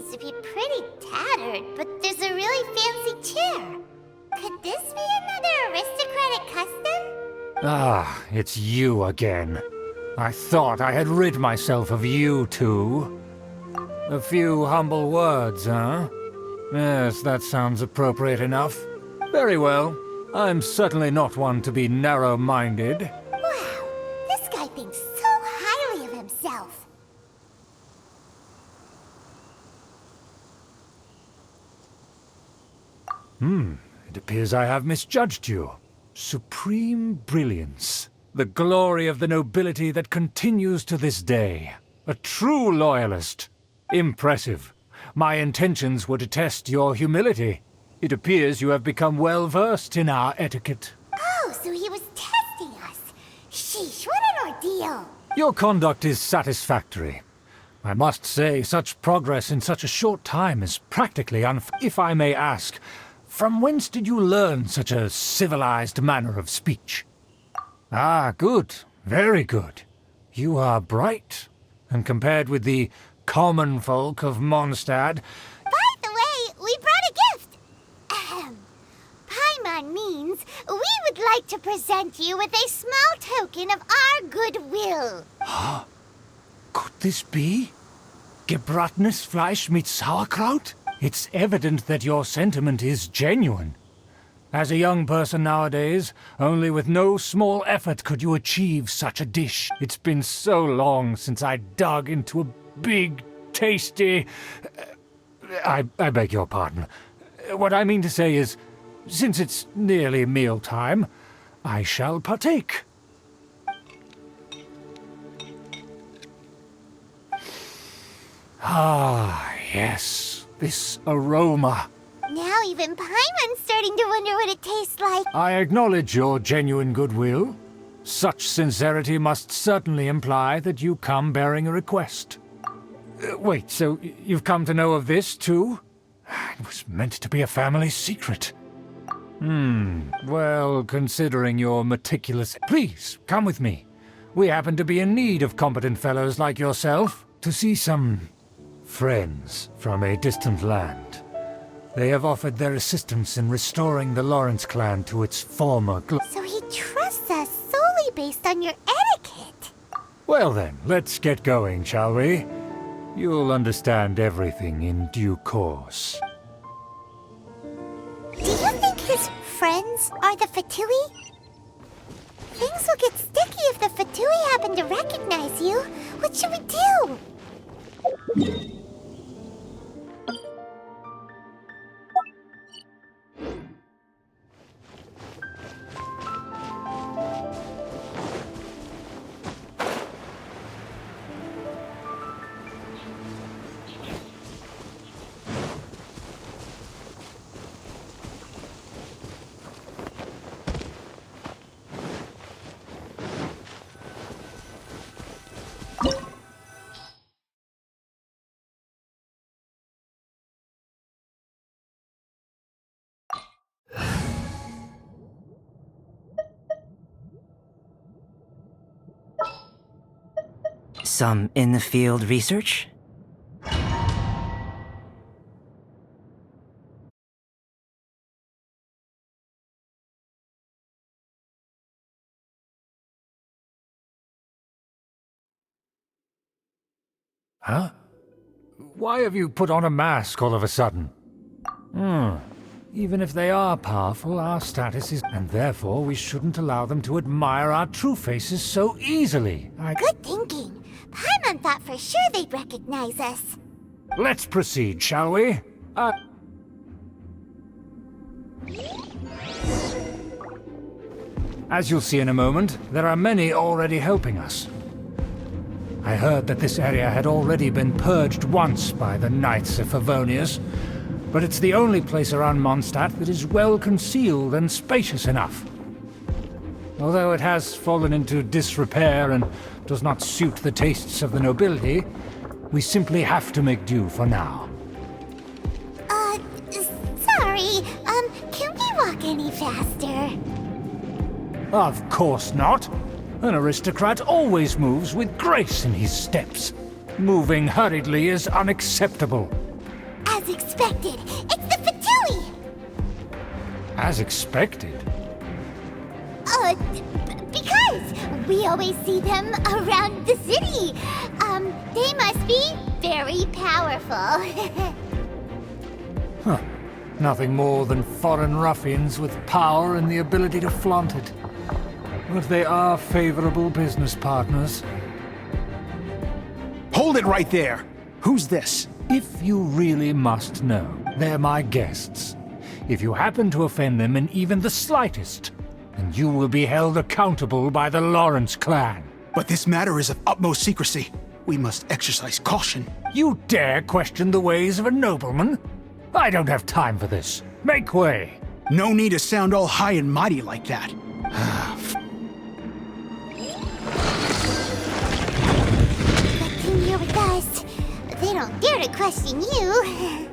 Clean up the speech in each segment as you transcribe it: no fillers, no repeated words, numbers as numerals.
seems to be pretty tattered, but there's a really fancy chair. Could this be another aristocratic custom? Ah, it's you again. I thought I had rid myself of you two. A few humble words, huh? Yes, that sounds appropriate enough. Very well. I'm certainly not one to be narrow-minded. Wow, this guy thinks so highly of himself. It appears I have misjudged you. Supreme brilliance. The glory of the nobility that continues to this day. A true loyalist. Impressive. My intentions were to test your humility. It appears you have become well-versed in our etiquette. Oh, so he was testing us. Sheesh, what an ordeal. Your conduct is satisfactory. I must say, such progress in such a short time is practically If I may ask, from whence did you learn such a civilized manner of speech? Ah, good. Very good. You are bright. And compared with the common folk of Mondstadt... By the way, we brought a gift. Ahem. Paimon means we would like to present you with a small token of our goodwill. Could this be? Gebratenes Fleisch mit Sauerkraut? It's evident that your sentiment is genuine. As a young person nowadays, only with no small effort could you achieve such a dish. It's been so long since I dug into a big, tasty... I beg your pardon. What I mean to say is, since it's nearly mealtime, I shall partake. Ah, yes, this aroma. Now even Paimon's starting to wonder what it tastes like. I acknowledge your genuine goodwill. Such sincerity must certainly imply that you come bearing a request. Wait, so you've come to know of this, too? It was meant to be a family secret. Well, considering your meticulous... Please, come with me. We happen to be in need of competent fellows like yourself to see some friends from a distant land. They have offered their assistance in restoring the Lawrence clan to its former glory. So he trusts us solely based on your etiquette. Well then, let's get going, shall we? You'll understand everything in due course. Do you think his friends are the Fatui? Things will get sticky if the Fatui happen to recognize you. What should we do? Some in-the-field research? Huh? Why have you put on a mask all of a sudden? Even if they are powerful, our status is... And therefore, we shouldn't allow them to admire our true faces so easily. Good thinking. Paimon thought for sure they'd recognize us. Let's proceed, shall we? As you'll see in a moment, there are many already helping us. I heard that this area had already been purged once by the Knights of Favonius, but it's the only place around Mondstadt that is well concealed and spacious enough. Although it has fallen into disrepair and does not suit the tastes of the nobility, we simply have to make do for now. Sorry, can we walk any faster? Of course not. An aristocrat always moves with grace in his steps. Moving hurriedly is unacceptable. expected! It's the Fatui! As expected. Because we always see them around the city. They must be very powerful. Huh. Nothing more than foreign ruffians with power and the ability to flaunt it. But they are favorable business partners. Hold it right there! Who's this? If you really must know, they're my guests. If you happen to offend them in even the slightest, then you will be held accountable by the Lawrence clan. But this matter is of utmost secrecy. We must exercise caution. You dare question the ways of a nobleman? I don't have time for this. Make way! No need to sound all high and mighty like that. Good thing you're with us. They don't dare to question you.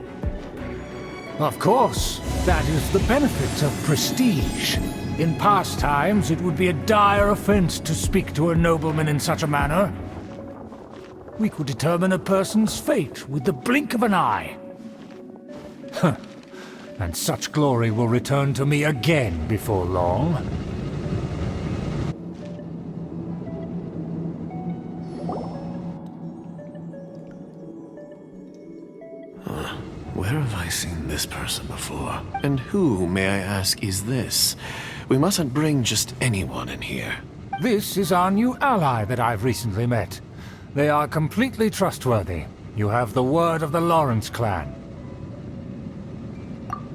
Of course, that is the benefit of prestige. In past times, it would be a dire offense to speak to a nobleman in such a manner. We could determine a person's fate with the blink of an eye. Huh. And such glory will return to me again before long. Where have I seen this person before? And who, may I ask, is this? We mustn't bring just anyone in here. This is our new ally that I've recently met. They are completely trustworthy. You have the word of the Lawrence clan.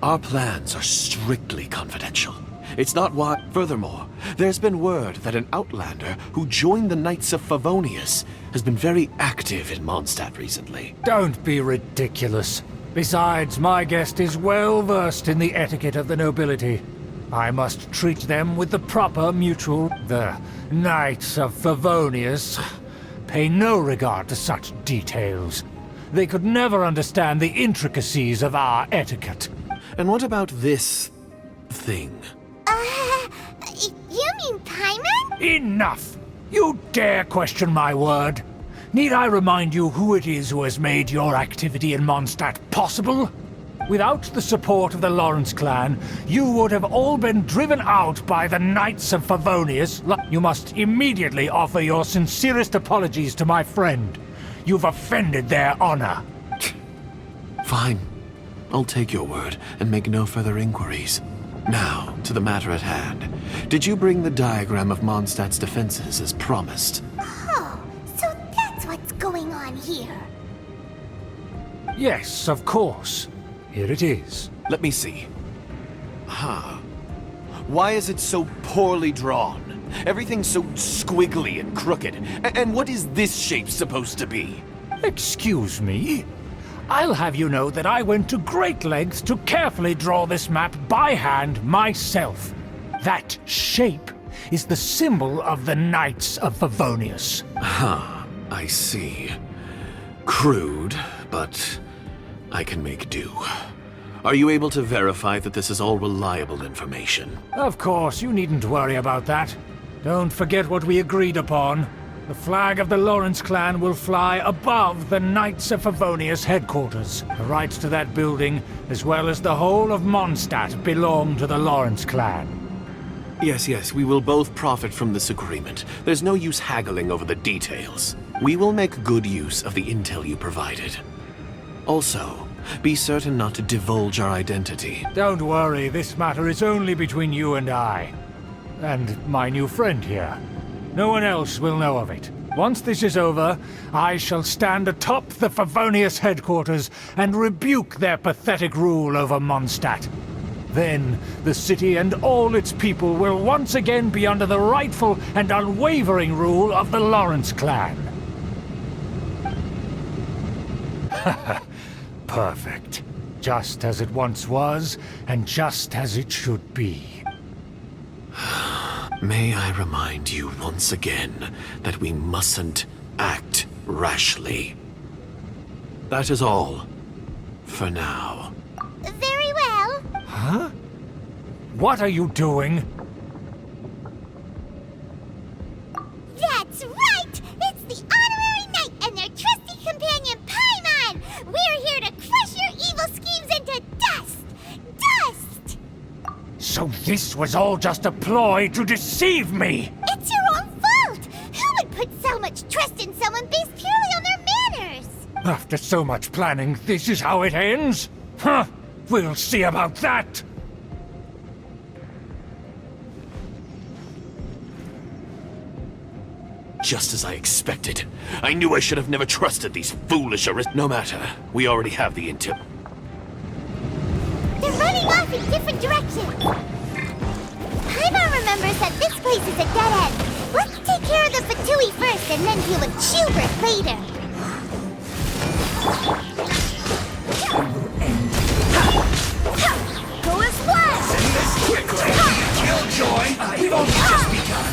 Our plans are strictly confidential. It's not why... Furthermore, there's been word that an outlander who joined the Knights of Favonius has been very active in Mondstadt recently. Don't be ridiculous. Besides, my guest is well versed in the etiquette of the nobility. I must treat them with the proper mutual... The Knights of Favonius pay no regard to such details. They could never understand the intricacies of our etiquette. And what about this... thing? You mean Paimon? Enough! You dare question my word? Need I remind you who it is who has made your activity in Mondstadt possible? Without the support of the Lawrence clan, you would have all been driven out by the Knights of Favonius. You must immediately offer your sincerest apologies to my friend. You've offended their honor. Fine. I'll take your word and make no further inquiries. Now, to the matter at hand. Did you bring the diagram of Mondstadt's defenses as promised? Oh, so that's what's going on here. Yes, of course. Here it is. Let me see. Why is it so poorly drawn? Everything's so squiggly and crooked. And what is this shape supposed to be? Excuse me? I'll have you know that I went to great lengths to carefully draw this map by hand myself. That shape is the symbol of the Knights of Favonius. I see. Crude, but I can make do. Are you able to verify that this is all reliable information? Of course, you needn't worry about that. Don't forget what we agreed upon. The flag of the Lawrence clan will fly above the Knights of Favonius headquarters. The rights to that building, as well as the whole of Mondstadt, belong to the Lawrence clan. Yes, we will both profit from this agreement. There's no use haggling over the details. We will make good use of the intel you provided. Also, be certain not to divulge our identity. Don't worry, this matter is only between you and I. And my new friend here. No one else will know of it. Once this is over, I shall stand atop the Favonius headquarters and rebuke their pathetic rule over Mondstadt. Then, the city and all its people will once again be under the rightful and unwavering rule of the Lawrence clan. Perfect. Just as it once was, and just as it should be. May I remind you once again that we mustn't act rashly. That is all. For now. Very well. Huh? What are you doing? That's right! It's the Honorary Knight and their trusty companion, Paimon! We're here to crush your evil schemes This was all just a ploy to deceive me! It's your own fault! Who would put so much trust in someone based purely on their manners? After so much planning, this is how it ends? Huh! We'll see about that! Just as I expected. I knew I should have never trusted these foolish No matter. We already have the intel. They're running off in different directions. Paimon remembers that this place is a dead end. Let's take care of the Fatui first and then deal with Chubert later. Go as one! Send this quickly! Killjoy! We've only just begun!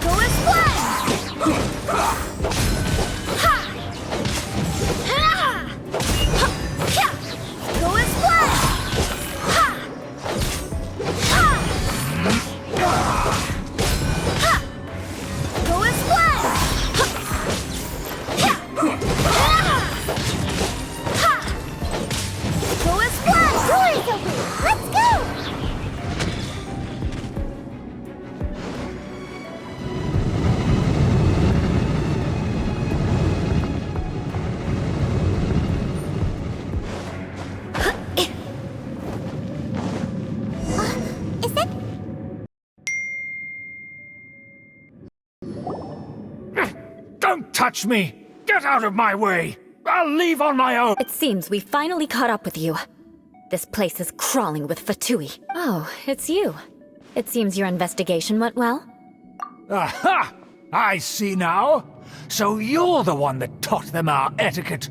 Go as one! Go as one! Go as one! Go as one! Door is open! Let's go! Is that... Don't touch me! Get out of my way! I'll leave on my own! It seems we finally caught up with you. This place is crawling with Fatui. Oh, it's you. It seems your investigation went well. Aha! I see now. So you're the one that taught them our etiquette.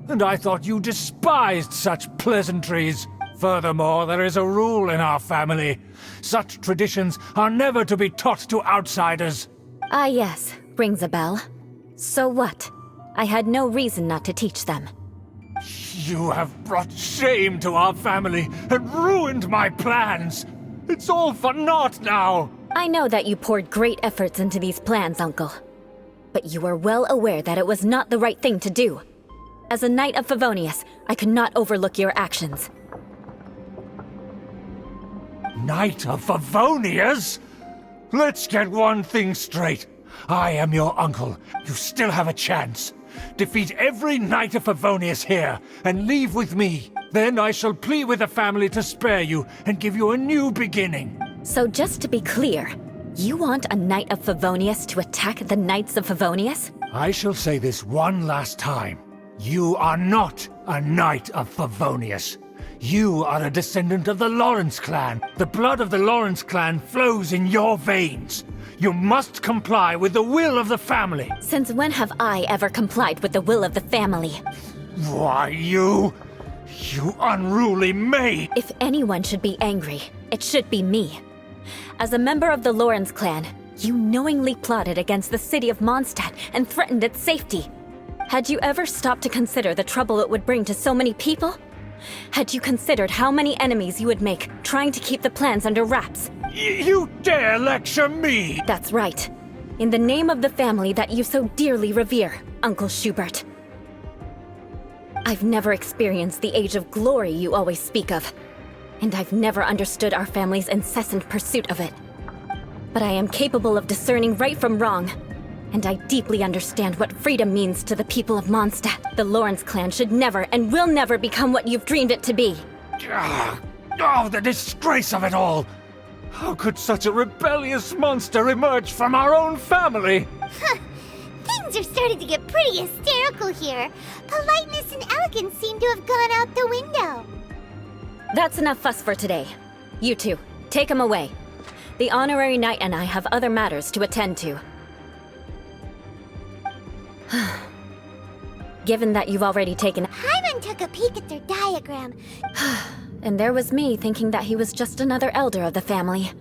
And I thought you despised such pleasantries. Furthermore, there is a rule in our family. Such traditions are never to be taught to outsiders. Ah yes, rings a bell. So what? I had no reason not to teach them. You have brought shame to our family and ruined my plans. It's all for naught now. I know that you poured great efforts into these plans, Uncle. But you were well aware that it was not the right thing to do. As a Knight of Favonius, I could not overlook your actions. Knight of Favonius? Let's get one thing straight. I am your uncle. You still have a chance. Defeat every Knight of Favonius here, and leave with me. Then I shall plead with the family to spare you, and give you a new beginning. So just to be clear, you want a Knight of Favonius to attack the Knights of Favonius? I shall say this one last time. You are not a Knight of Favonius. You are a descendant of the Lawrence clan. The blood of the Lawrence clan flows in your veins. You must comply with the will of the family. Since when have I ever complied with the will of the family? Why, you unruly maid! If anyone should be angry, it should be me. As a member of the Lawrence clan, you knowingly plotted against the city of Mondstadt and threatened its safety. Had you ever stopped to consider the trouble it would bring to so many people? Had you considered how many enemies you would make trying to keep the plans under wraps? You dare lecture me! That's right. In the name of the family that you so dearly revere, Uncle Schubert. I've never experienced the age of glory you always speak of, and I've never understood our family's incessant pursuit of it. But I am capable of discerning right from wrong, and I deeply understand what freedom means to the people of Mondstadt. The Lawrence clan should never and will never become what you've dreamed it to be. Oh, the disgrace of it all! How could such a rebellious monster emerge from our own family? Things are starting to get pretty hysterical here. Politeness and elegance seem to have gone out the window. That's enough fuss for today. You two, take him away. The honorary knight and I have other matters to attend to. Given that you've already taken... Paimon took a peek at their diagram. And there was me thinking that he was just another elder of the family.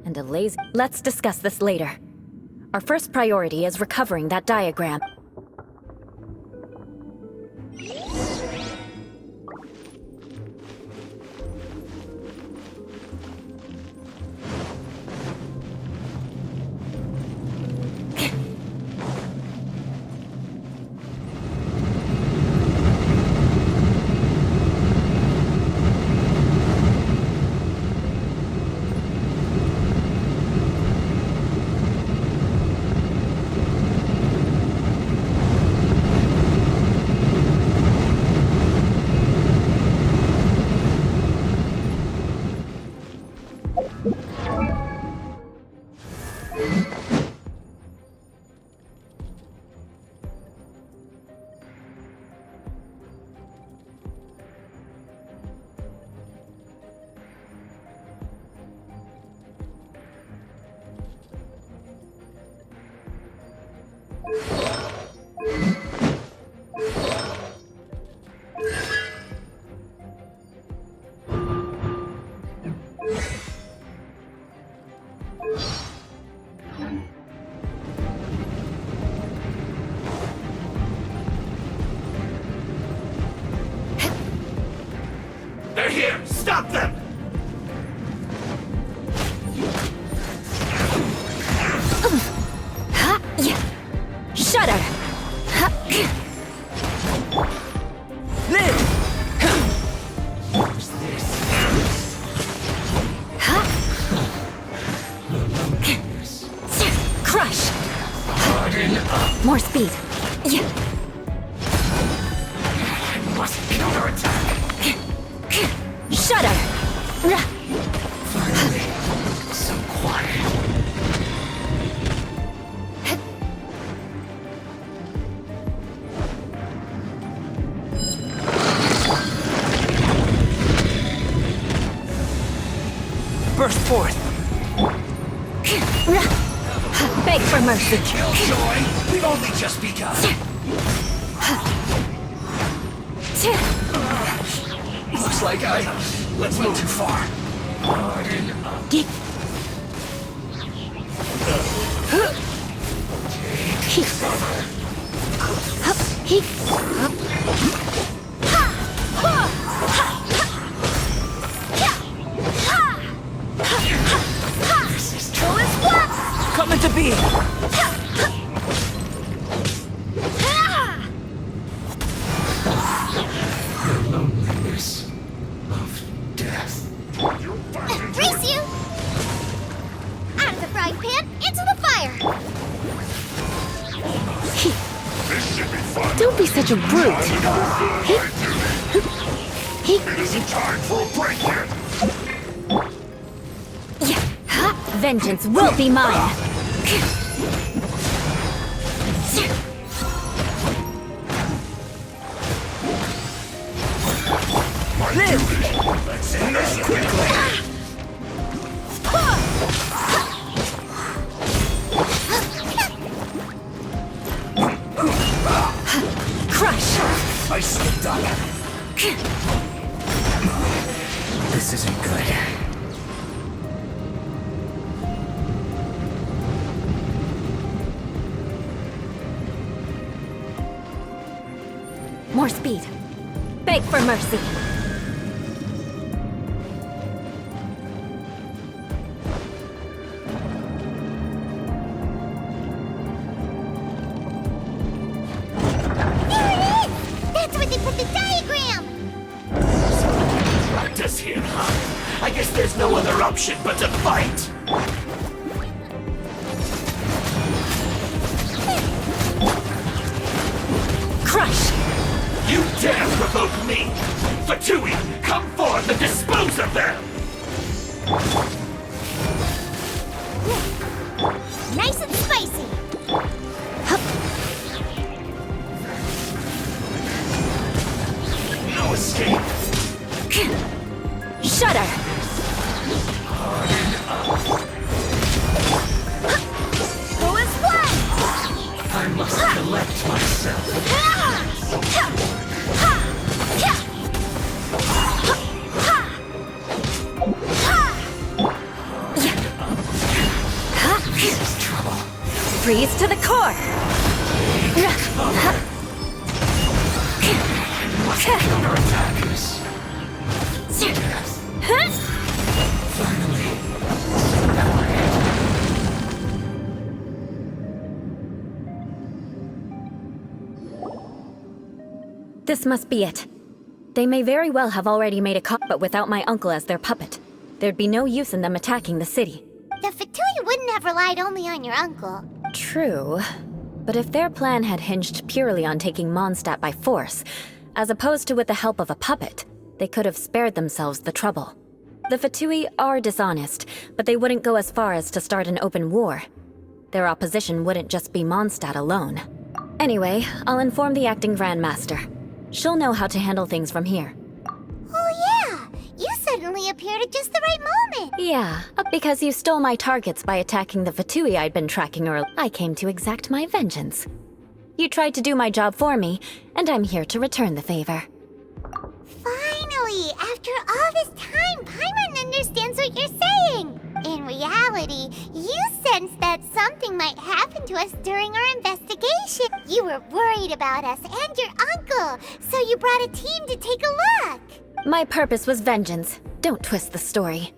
And a lazy... Let's discuss this later. Our first priority is recovering that diagram. They're here! Stop them! Shudder! Live! Crush! More speed. Must counterattack! Shudder! So quiet. Burst forth! Beg for mercy. Killjoy! We've only just begun! Looks like let's move too far. Coming to be! Loneliness of death. Race you! Out of the frying pan, into the fire! This should be fun. Don't be such a brute. It isn't time for a break yet. Vengeance will be mine. Live! Let's end this quickly. Crush! I slipped up. This isn't good. More speed. Beg for mercy. There it is! That's where they put the diagram! Practice here, huh? I guess there's no other option but to fight. Crush! You dare provoke me! Fatui, come forth and dispose of them! Nice and spicy! No escape! Shudder! Go as one! I must collect myself. This is trouble. Freeze to the core! Counterattackers. Finally. This must be it. They may very well have already made a cop, but without my uncle as their puppet, there'd be no use in them attacking the city. The Fatui wouldn't have relied only on your uncle. True. But if their plan had hinged purely on taking Mondstadt by force, as opposed to with the help of a puppet, they could have spared themselves the trouble. The Fatui are dishonest, but they wouldn't go as far as to start an open war. their opposition wouldn't just be Mondstadt alone. Anyway, I'll inform the acting Grandmaster. She'll know how to handle things from here. Oh yeah, you suddenly appeared at just the right moment. Yeah, because you stole my targets by attacking the Fatui I'd been tracking earlier. I came to exact my vengeance. You tried to do my job for me, and I'm here to return the favor. Finally, after all this time, Paimon understands what you're saying. In reality, you sensed that something might happen to us during our investigation. You were worried about us and your uncle, so you brought a team to take a look. My purpose was vengeance. Don't twist the story.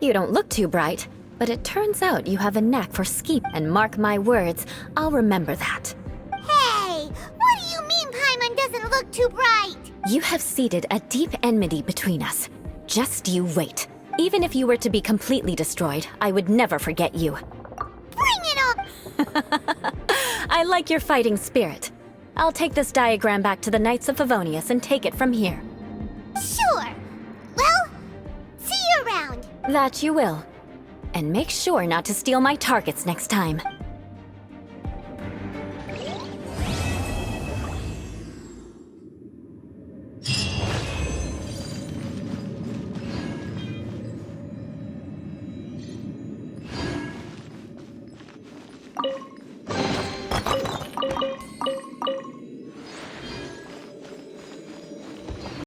You don't look too bright, but it turns out you have a knack for scheming. And mark my words, I'll remember that. Hey, what do you mean Paimon doesn't look too bright? You have seeded a deep enmity between us. Just you wait. Even if you were to be completely destroyed, I would never forget you. Bring it on! I like your fighting spirit. I'll take this diagram back to the Knights of Favonius and take it from here. Sure. Well, see you around. That you will. And make sure not to steal my targets next time.